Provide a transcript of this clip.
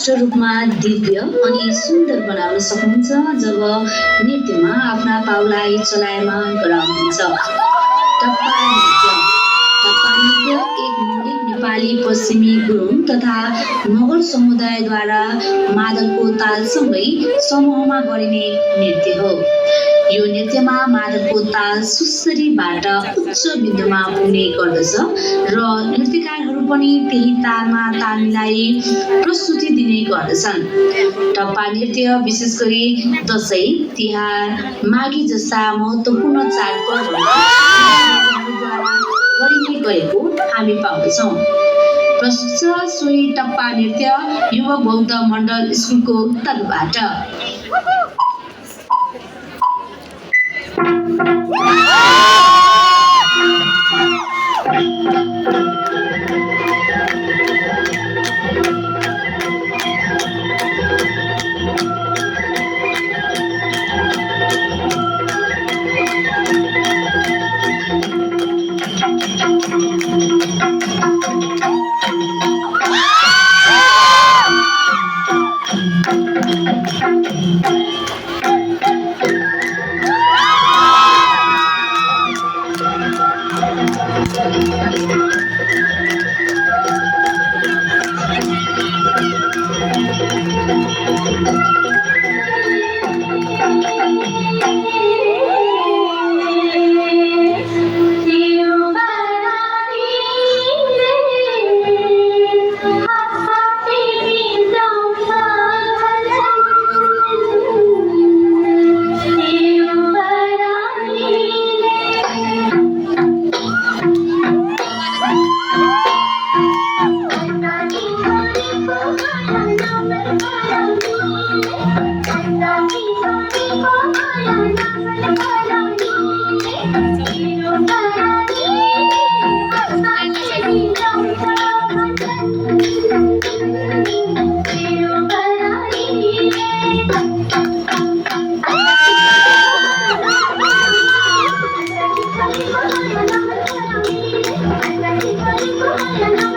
उत्कृष्ट रूपमा दिव्य अनि सुन्दर बनाउन सक्नुहुन्छ जब नृत्यमा आफ्ना पाउलाई चलायमान गराउनुहुन्छ। टप्पा नृत्य टप्पा नृत्य एक मौलिक नेपाली पश्चिमी गुरुङ तथा मगर समुदायद्वारा मादलको तालसँगै समूहमा गरिने नृत्य हो। यो नृत्यमा मादलको ताल सुस्सरीबाट उच्च बिन्दुमा पुग्ने गर्दछ र नृत्यकारहरू पनि त्यही तालमा ताल मिलाई प्रस्तुति दिने गर्दछन्। टप्पा नृत्य विशेष गरी दशैँ, तिहार, माघी जस्ता महत्त्वपूर्ण चाडपर्वद्वारा गरिने गरेको हामी पाउँदछौँ। प्रस्तुत छ सोही टप्पा नृत्य युवक बौद्ध मण्डल स्कुलको तर्फबाट। Thank you.